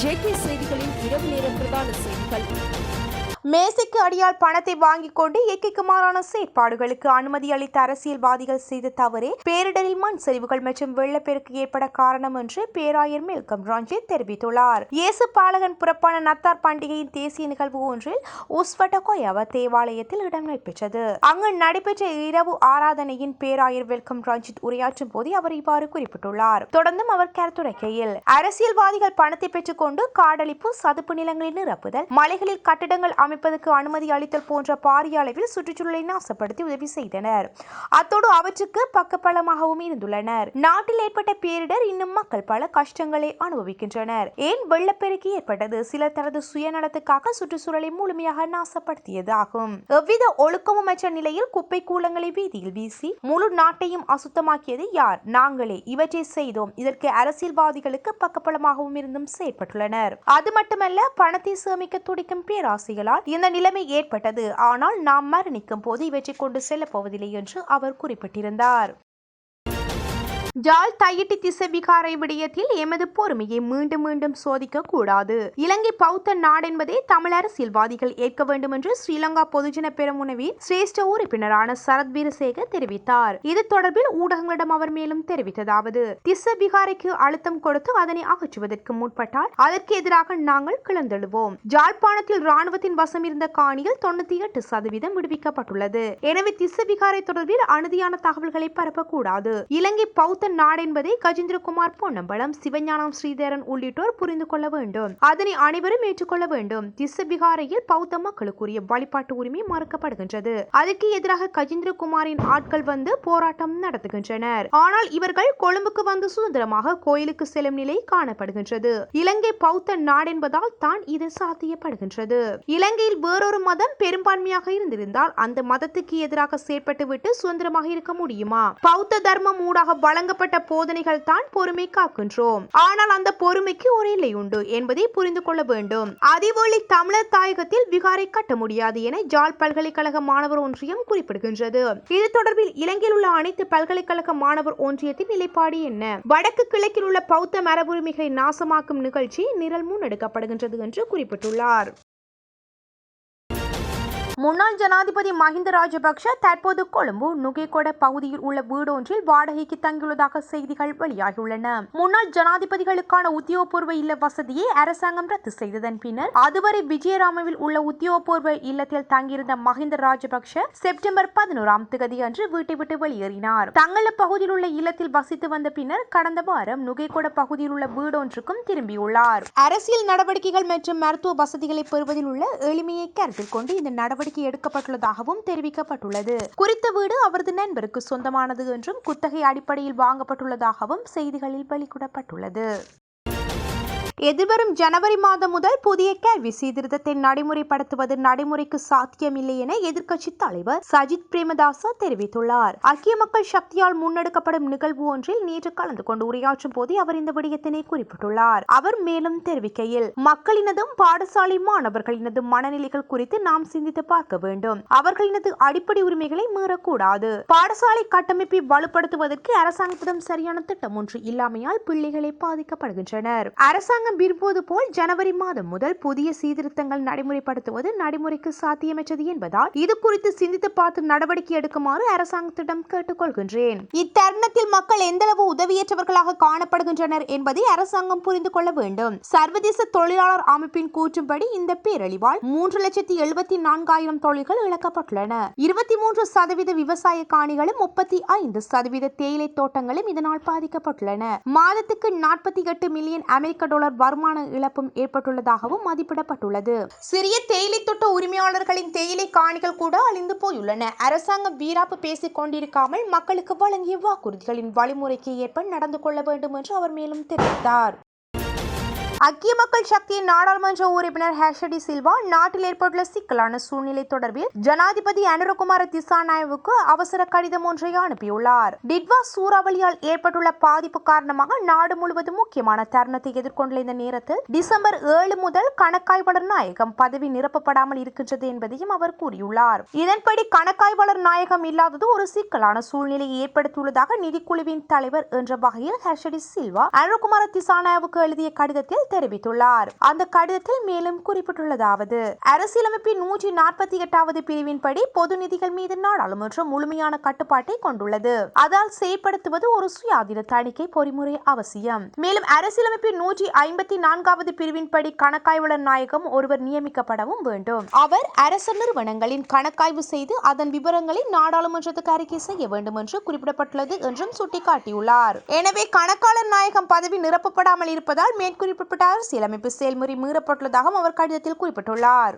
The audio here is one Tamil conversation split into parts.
ஜேகே செய்திகளின் இரவு நேர பிரதான செய்திகள். மேசைக்கு அடியால் பணத்தை வாங்கிக் கொண்டு இயற்கைக்கு மாறான செயற்பாடுகளுக்கு அனுமதி அளித்த அரசியல்வாதிகள் செய்த தவறே பேரிடரில் மண் சரிவுகள் மற்றும் வெள்ளப்பெருக்கு ஏற்பட காரணம் என்று பேராயர் மெல்கம் ரஞ்சித் தெரிவித்துள்ளார். இயேசு பாலகன் புறப்பான நத்தார் பண்டிகையின் தேசிய நிகழ்வு ஒன்றில் உஸ்வட்டகோயவ தேவாலயத்தில் இடம்பெற்றது. அங்கு நடைபெற்ற இரவு ஆராதனையின் பேராயர் வெல்கம் ரஞ்சித் உரையாற்றும் போது அவர் இவ்வாறு குறிப்பிட்டுள்ளார். தொடர்ந்தும் அவர் கருத்துரைக்கையில், அரசியல்வாதிகள் பணத்தை பெற்றுக் கொண்டு காடழிப்பு, சதுப்பு நிலங்களை நிரப்புதல், மலைகளில் கட்டிடங்கள் அமைப்பதற்கு அனுமதி அளித்தல் போன்ற பாரிய அளவில் சுற்றுச்சூழலை நாசப்படுத்தி உதவி செய்தனர். அத்தோடு அவற்றுக்கு பக்கபலமாகவும் இருந்துள்ளனர். நாட்டில் ஏற்பட்ட பேரிடர் இன்னும் மக்கள் பல கஷ்டங்களை அனுபவிக்கின்றனர். ஏன் வெள்ளப்பெருக்கு ஏற்பட்டது? சிலர் தனது சுயநலத்துக்காக சுற்றுச்சூழலை முழுமையாக நாசப்படுத்தியதாகும். எவ்வித ஒழுக்கமுமற்ற நிலையில் குப்பை கூலங்களை வீதியில் வீசி முழு நாட்டையும் அசுத்தமாக்கியது யார்? நாங்களே. இவற்றை செய்தோம். இதற்கு அரசியல்வாதிகளுக்கு பக்கபலமாகவும் இருந்தும் செயற்பட்டுள்ளனர். அது மட்டுமல்ல, பணத்தை சேமிக்க துடிக்கும் பேராசைகளால் இந்த நிலைமை ஏற்பட்டது. ஆனால் நாம் மரணிக்கும் போது இவற்றை கொண்டு செல்லப் போவதில்லை என்று அவர் குறிப்பிட்டிருந்தார். ஜாழ் தையிட்டி திசவிகாரை விடயத்தில் எமது பொறுமையை மீண்டும் மீண்டும் சோதிக்க கூடாது. இலங்கை பௌத்த நாடென்பதை தமிழ் அரசியல்வாதிகள் ஏற்க வேண்டும் என்று ஸ்ரீலங்கா பொதுஜன பெரமுனவின் சிரேஷ்ட உறுப்பினரான சரத் வீரசேகர் தெரிவித்தார். இது தொடர்பில் ஊடகங்களிடம் அவர் மேலும் தெரிவித்ததாவது, திசவிகாரைக்கு அழுத்தம் கொடுத்து அதனை அகற்றுவதற்கு முற்பட்டால் அதற்கு எதிராக நாங்கள் கிளந்தெழுவோம். ஜாழ்ப்பாணத்தில் ராணுவத்தின் வசம் இருந்த காணியில் 98% விடுவிக்கப்பட்டுள்ளது. எனவே திசவிகாரை தொடர்பில் அனுதியான தகவல்களை பரப்பக்கூடாது. இலங்கை பௌத்த நாடென்பதை கஜேந்திரகுமார் பொன்னம்பலம், சிவஞானம் ஸ்ரீதரன் உள்ளிட்டோர் புரிந்து கொள்ள வேண்டும். அதனை அனைவரும் ஏற்றுக்கொள்ள வேண்டும். திசவிகாரையில் பௌத்த மக்களுக்குரிய வழிபாட்டு உரிமை மறுக்கப்படுகின்றது. அதற்கு எதிராக கஜேந்திரகுமாரின் ஆட்கள் வந்து போராட்டம் நடத்துகின்றனர். ஆனால் இவர்கள் கொழும்புக்கு வந்து சுதந்திரமாக கோயிலுக்கு செல்லும் நிலை காணப்படுகின்றது. இலங்கை பௌத்த நாடென்பதால் தான் இது சாத்தியப்படுகின்றது. இலங்கையில் வேறொரு மதம் பெரும்பான்மையாக இருந்திருந்தால் அந்த மதத்துக்கு எதிராக செயற்பட்டுவிட்டு சுதந்திரமாக இருக்க முடியுமா? பௌத்த தர்மம் ஊடாக வழங்கப்பட்ட போதனைகள் தான் பொறுமை காக்கின்றோம். ஆனால் அந்த பொறுமைக்கு ஒரு எல்லை உண்டு என்பதை புரிந்து கொள்ள வேண்டும். அதேவேளை தமிழர் தாயகத்தில் விகாரை கட்ட முடியாது என ஜாழ் பல்கலைக்கழக மாணவர் ஒன்றியம் குறிப்பிடுகின்றது. இது தொடர்பில் இலங்கையில் உள்ள அனைத்து பல்கலைக்கழக மாணவர் ஒன்றியத்தின் நிலைப்பாடு என்ன? வடக்கு கிழக்கில் உள்ள பௌத்த மரபுரிமைகளை நாசமாக்கும் நிகழ்ச்சி நிரல் முன்னெடுக்கப்படுகின்றது என்று குறிப்பிட்டுள்ளார். முன்னாள் ஜனாதிபதி மஹிந்த ராஜபக்ஷ தற்போது கொழும்பு நுகேகொட பகுதியில் உள்ள வீடொன்றில் வாடகைக்கு தங்கியுள்ளதாக செய்திகள் வெளியாகியுள்ளன. முன்னாள் ஜனாதிபதிகளுக்கான உத்தியோகபூர்வ இல்ல வசதியை அரசாங்கம் ரத்து செய்ததன் பின்னர் அதுவரை விஜயராமவில் உள்ள உத்தியோகபூர்வ இல்லத்தில் தங்கியிருந்த மஹிந்த ராஜபக்ஷ செப்டம்பர் 11 அன்று வீட்டை விட்டு வெளியேறினார். தங்கள பகுதியில் உள்ள இல்லத்தில் வசித்து வந்த பின்னர் கடந்த வாரம் நுகேகொட பகுதியில் உள்ள வீடொன்றுக்கும் திரும்பியுள்ளார். அரசியல் நடவடிக்கைகள் மற்றும் மருத்துவ வசதிகளை பெறுவதில் உள்ள எளிமையை கருத்தில் கொண்டு இந்த நடவடிக்கை எடுக்கப்பட்டுள்ளதாகவும் தெரிவிக்கப்பட்டுள்ளது. குறித்த வீடு அவரது நண்பருக்கு சொந்தமானது என்றும் குத்தகை அடிப்படையில் வாங்கப்பட்டுள்ளதாகவும் செய்திகளில் வெளியிடப்பட்டுள்ளது. எதிர்வரும் ஜனவரி மாதம் முதல் புதிய கல்வி சீர்திருத்தத்தை நடைமுறைப்படுத்துவது நடைமுறைக்கு சாத்தியமில்லை என எதிர்க்கட்சி தலைவர் சஜித் பிரேமதாச தெரிவித்துள்ளார். ஐக்கிய மக்கள் சக்தியால் முன்னெடுக்கப்படும் நிகழ்வு ஒன்றில் நேற்று கலந்து கொண்டு உரையாற்றும் போது அவர் இந்த விடயத்தினை குறிப்பிட்டுள்ளார். அவர் மேலும் தெரிவிக்கையில், மக்களினதும் பாடசாலை மாணவர்களினதும் மனநிலைகள் குறித்து நாம் சிந்தித்து பார்க்க வேண்டும். அவர்களினது அடிப்படை உரிமைகளை மீறக்கூடாது. பாடசாலை கட்டமைப்பை வலுப்படுத்துவதற்கு அரசாங்கத்திடம் சரியான திட்டம் ஒன்று இல்லாமையால் பிள்ளைகளை பாதிக்கப்படுகின்றனர். அரசாங்கம் விரும்புவது போல் ஜனவரி மாதம் முதல் புதிய சீர்திருத்தங்கள் நடைமுறைப்படுத்துவது நடைமுறைக்கு சாத்தியமற்றது என்பதால் இது குறித்து சிந்தித்து பார்த்து நடவடிக்கை எடுக்குமாறு அரசாங்கத்திடம் கேட்டுக்கொள்கின்றேன். இத்தருணத்தில் மக்கள் எந்தளவு உதவியற்றவர்களாக காணப்படுகின்றனர் என்பதை அரசாங்கம் புரிந்து கொள்ள வேண்டும். சர்வதேச தொழிலாளர் அமைப்பின் கூற்றுப்படி இந்த பேரழிவால் 3,74,000 தொழில்கள் இழக்கப்பட்டுள்ளன. 23% விவசாய காணிகளும் 35% தேயிலை தோட்டங்களும் இதனால் பாதிக்கப்பட்டுள்ளன. மாதத்துக்கு 48 மில்லியன் அமெரிக்க டாலர் வருமான இழப்பும் ஏற்பட்டுள்ளதாகவும் மதிப்பிடப்பட்டுள்ளது. சிறிய தேயிலை தோட்ட உரிமையாளர்களின் தேயிலை காணிகள் கூட அழிந்து போயுள்ளன. அரசாங்கம் வீராப்பு பேசிக் கொண்டிருக்காமல் மக்களுக்கு வழங்கிய வாக்குறுதிகளின் வழிமுறைக்கு ஏற்ப நடந்து கொள்ள வேண்டும் என்று அவர் மேலும் தெரிவித்தார். ஐக்கிய மக்கள் சக்தியின் நாடாளுமன்ற உறுப்பினர் ஹர்ஷடி சில்வா நாட்டில் ஏற்பட்டுள்ள சிக்கலான சூழ்நிலை தொடர்பில் ஜனாதிபதி அனுரகுமார திசாநாயகவுக்கு அவசர கடிதம் ஒன்றை அனுப்பியுள்ளார். டிட்வா சூறாவளியால் ஏற்பட்டுள்ள பாதிப்பு காரணமாக நாடு முழுவதும் முக்கியமான தருணத்தை எதிர்கொண்டுள்ள இந்த நேரத்தில் டிசம்பர் 7 முதல் கணக்காய்வாளர் நாயகம் பதவி நிரப்பப்படாமல் இருக்கின்றது என்பதையும் அவர் கூறியுள்ளார். இதன்படி கணக்காய்வாளர் நாயகம் இல்லாதது ஒரு சிக்கலான சூழ்நிலையை ஏற்படுத்தியுள்ளதாக நிதிக்குழுவின் தலைவர் என்ற வகையில் ஹர்ஷடி சில்வா அனுரகுமார திசாநாயகவுக்கு எழுதிய கடிதத்தில் தெரிவித்துள்ளார். அந்த கடிதத்தில் மேலும் குறிப்பிட்டுள்ளதாவது: அரசியலமைப்பின் 148வது பிரிவின்படி பொது நிதிகள் மீது நாடாளுமன்றம் முழுமையான கட்டுப்பாட்டை கொண்டுள்ளது. அதால் செயற்படுத்துவது ஒரு சுயாதீன தணிக்கை பொறிமுறை அவசியம். மேலும் அரசியலமைப்பின் 154வது பிரிவின்படி கணக்காய்வாளர் நாயகம் ஒருவர் நியமிக்கப்படவும் வேண்டும். அவர் அரச நிறுவனங்களின் கணக்காய்வு செய்து அதன் விவரங்களை நாடாளுமன்றத்துக்கு அறிக்கை செய்ய வேண்டும் என்று குறிப்பிடப்பட்டுள்ளது என்றும் சுட்டிக்காட்டியுள்ளார். எனவே கணக்காளர் நாயகம் பதவி நிரப்பப்படாமல் இருப்பதால் மேற்குறிப்பிட்ட அரசியலமைப்பு செயல்முறை மீறப்பட்டுள்ளதாகவும் அவர் கடிதத்தில் குறிப்பிட்டுள்ளார்.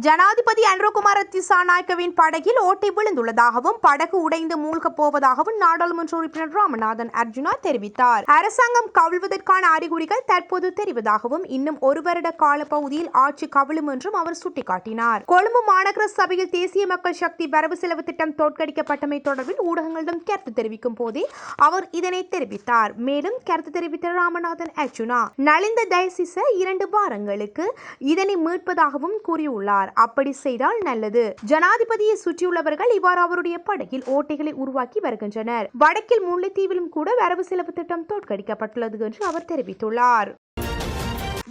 ஜனாதிபதி அனுரகுமார திசாநாயக்கவின் படகில் ஓட்டை விழுந்துள்ளதாகவும் படகு உடைந்து மூழ்கப் போவதாகவும் நாடாளுமன்ற உறுப்பினர் ராமநாதன் அர்ஜுனா தெரிவித்தார். அரசாங்கம் கவிழ்வதற்கான அறிகுறிகள் தற்போது தெரிவதாகவும் இன்னும் ஒரு வருட காலப்பகுதியில் ஆட்சி கவிழும் என்றும் அவர் சுட்டிக்காட்டினார். கொழும்பு மாநகர சபையில் தேசிய மக்கள் சக்தி வரவு செலவு திட்டம் தோற்கடிக்கப்பட்டமை தொடர்பில் ஊடகங்களிடம் கருத்து தெரிவிக்கும் போதே அவர் இதனை தெரிவித்தார். மேலும் கருத்து தெரிவித்த ராமநாதன் அர்ஜுனா நலிந்த தயசிச 2 வாரங்களுக்கு இதனை மீட்பதாகவும் கூறியுள்ளார். அப்படி செய்தால் நல்லது. ஜனாதிபதியை சுற்றியுள்ளவர்கள் இவ்வாறு அவருடைய படகில் ஓட்டைகளை உருவாக்கி வருகின்றனர். வடக்கில் முல்லைத்தீவிலும் கூட வரவு செலவு திட்டம் தோற்கடிக்கப்பட்டுள்ளது என்று அவர் தெரிவித்துள்ளார்.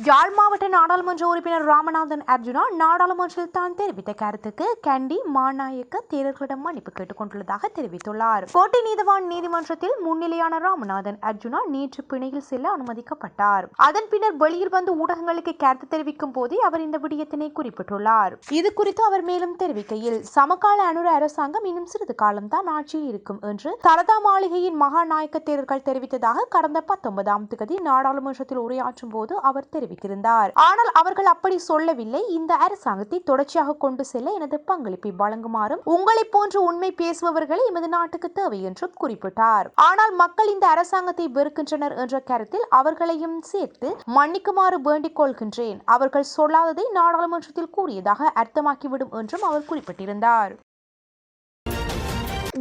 யாழ் மாவட்ட நாடாளுமன்ற உறுப்பினர் ராமநாதன் அர்ஜுனா நாடாளுமன்றத்தில் தான் தெரிவித்த கருத்துக்கு கண்டி மாநாயக்க தேரர்களிடம் மன்னிப்பு கேட்டுக் கொண்டுள்ளதாக தெரிவித்துள்ளார். கோட்டை நீதவான் நீதிமன்றத்தில் முன்னிலையான ராமநாதன் அர்ஜுனா நேற்று பிணையில் செல்ல அனுமதிக்கப்பட்டார். அதன் பின்னர் வெளியில் வந்து ஊடகங்களுக்கு கருத்து தெரிவிக்கும் போதே அவர் இந்த விடயத்தினை குறிப்பிட்டுள்ளார். இது குறித்து அவர் மேலும் தெரிவிக்கையில், சமகால அனுர அரசாங்கம் இன்னும் சிறிது காலம்தான் ஆட்சியில் இருக்கும் என்று தலதா மாளிகையின் மகாநாயக்க தேரர்கள் தெரிவித்ததாக கடந்த 19ஆம் தேதி நாடாளுமன்றத்தில் உரையாற்றும் போது அவர் தெரிவித்தார். ஆனால் அவர்கள் அப்படி சொல்லவில்லை. இந்த அரசாங்கத்தை தொடர்ச்சியாக கொண்டு செல்ல எனது பங்களிப்பை வழங்குமாறும் உங்களை போன்று உண்மை பேசுபவர்களை எமது நாட்டுக்கு தேவை என்றும் குறிப்பிட்டார். ஆனால் மக்கள் இந்த அரசாங்கத்தை வெறுக்கின்றனர் என்ற கருத்தில் அவர்களையும் சேர்த்து மன்னிக்குமாறு வேண்டிக் கொள்கின்றேன். அவர்கள் சொல்லாததை நாடாளுமன்றத்தில் கூறியதாக அர்த்தமாக்கிவிடும் என்றும் அவர் குறிப்பிட்டிருந்தார்.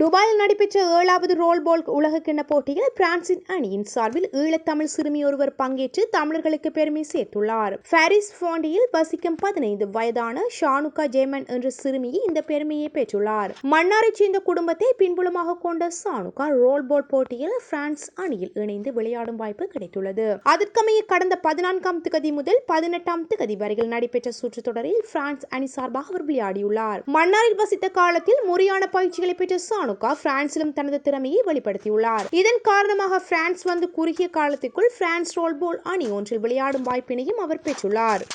துபாயில் நடைபெற்ற 7வது ரோல்பால் உலகக்கிண்ண போட்டியில் பிரான்சின் அணியின் சார்பில் ஈழத்தமிழ் சிறுமி ஒருவர் பங்கேற்று தமிழர்களுக்கு பெருமை சேர்த்துள்ளார். பாரிஸ் போண்டியில் வசிக்கும் 15 வயதான ஷானுகா ஜேமன் என்ற சிறுமியை இந்த பெருமையை பெற்றுள்ளார். மன்னாரைச் சேர்ந்த குடும்பத்தை பின்புலமாக கொண்ட ஷானுகா ரோல்பால் போட்டியில் பிரான்ஸ் அணியில் இணைந்து விளையாடும் வாய்ப்பு கிடைத்துள்ளது. அதற்கமைய கடந்த 14ஆம் தேதி முதல் 18ஆம் தேதி வரையில் நடைபெற்ற சுற்றுத் தொடரில் பிரான்ஸ் அணி சார்பாக அவர் விளையாடியுள்ளார். மன்னாரில் வசித்த காலத்தில் முறையான பயிற்சிகளை பெற்ற பிரான்சிலும் தனது திறமையை வெளிப்படுத்தியுள்ளார். இதன் காரணமாக பிரான்ஸ் வந்து குறுகிய காலத்திற்குள் பிரான்ஸ் ரோல்பால் அணி ஒன்றில் விளையாடும் வாய்ப்பினையும் அவர் பெற்றுள்ளார்.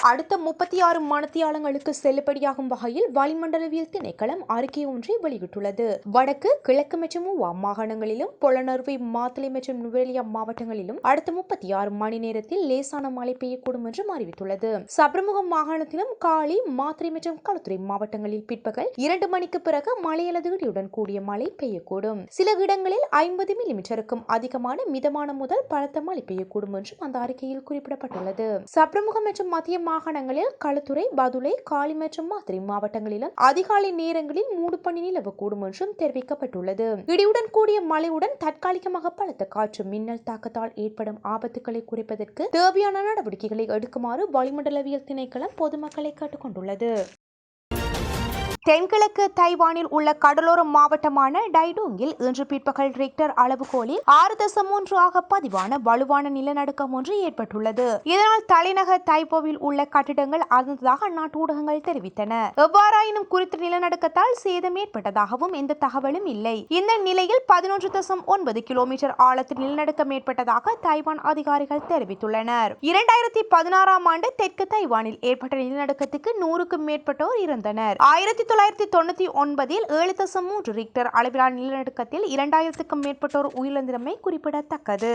அடுத்த 36 மணித்தியாலங்களுக்கு செல்லுபடியாகும் வகையில் வளிமண்டலவியல் திணைக்களம் அறிக்கை ஒன்றை வெளியிட்டுள்ளது. வடக்கு, கிழக்கு மற்றும் ஊவா மாகாணங்களிலும் பொலனறுவை, மாத்தளை மற்றும் நுவரெலியா மாவட்டங்களிலும் அடுத்த 36 மணி நேரத்தில் லேசான மழை பெய்யக்கூடும் என்றும் அறிவித்துள்ளது. சபரமுகம் மாகாணத்திலும் காலி, மாத்தறை மற்றும் களுத்துறை மாவட்டங்களில் பிற்பகல் 2 மணிக்கு பிறகு மழை அல்லது இடியுடன் கூடிய மழை பெய்யக்கூடும். சில இடங்களில் 50 மில்லிமீட்டருக்கும் அதிகமான மிதமான முதல் பலத்த மழை பெய்யக்கூடும் என்றும் அந்த அறிக்கையில் குறிப்பிடப்பட்டுள்ளது. சபரமுகம் மற்றும் மத்திய மாகாணங்களில் களுத்துறை, பதுளை, காலி மற்றும் மாத்தறை மாவட்டங்களிலும் அதிகாலை நேரங்களில் மூடுபனி நிலவக்கூடும் என்றும் தெரிவிக்கப்பட்டுள்ளது. இடியுடன் கூடிய மழையுடன் தற்காலிகமாக பலத்த காற்று, மின்னல் தாக்கத்தால் ஏற்படும் ஆபத்துக்களை குறைப்பதற்கு தேவையான நடவடிக்கைகளை எடுக்குமாறு வளிமண்டலவியல் திணைக்களம் பொதுமக்களை கேட்டுக் கொண்டுள்ளது. தென்கிழக்கு தைவானில் உள்ள கடலோர மாவட்டமான டைடோங்கில் இன்று பிற்பகல் ரிக்டர் அளவுகோலில் 6.1 ஆக பதிவான வலுவான நிலநடுக்கம் ஒன்று ஏற்பட்டுள்ளது. இதனால் தலைநகர் தைப்போவில் உள்ள கட்டிடங்கள் அதிர்ந்ததாக அந்நாட்டு ஊடகங்கள் தெரிவித்தன. எவ்வாறாயினும் குறித்த நிலநடுக்கத்தால் சேதம் ஏற்பட்டதாகவும் எந்த தகவலும் இல்லை. இந்த நிலையில் 11.9 கிலோமீட்டர் ஆழத்தில் நிலநடுக்கம் ஏற்பட்டதாக தைவான் அதிகாரிகள் தெரிவித்துள்ளனர். 2016ஆம் ஆண்டு தெற்கு தைவானில் ஏற்பட்ட நிலநடுக்கத்துக்கு 100க்கும் மேற்பட்டோர் இறந்தனர். 1999இல் 7.3 ரிக்டர் அளவிலான நிலநடுக்கத்தில் 2000க்கும் மேற்பட்டோர் உயிரிழந்தமை குறிப்பிடத்தக்கது.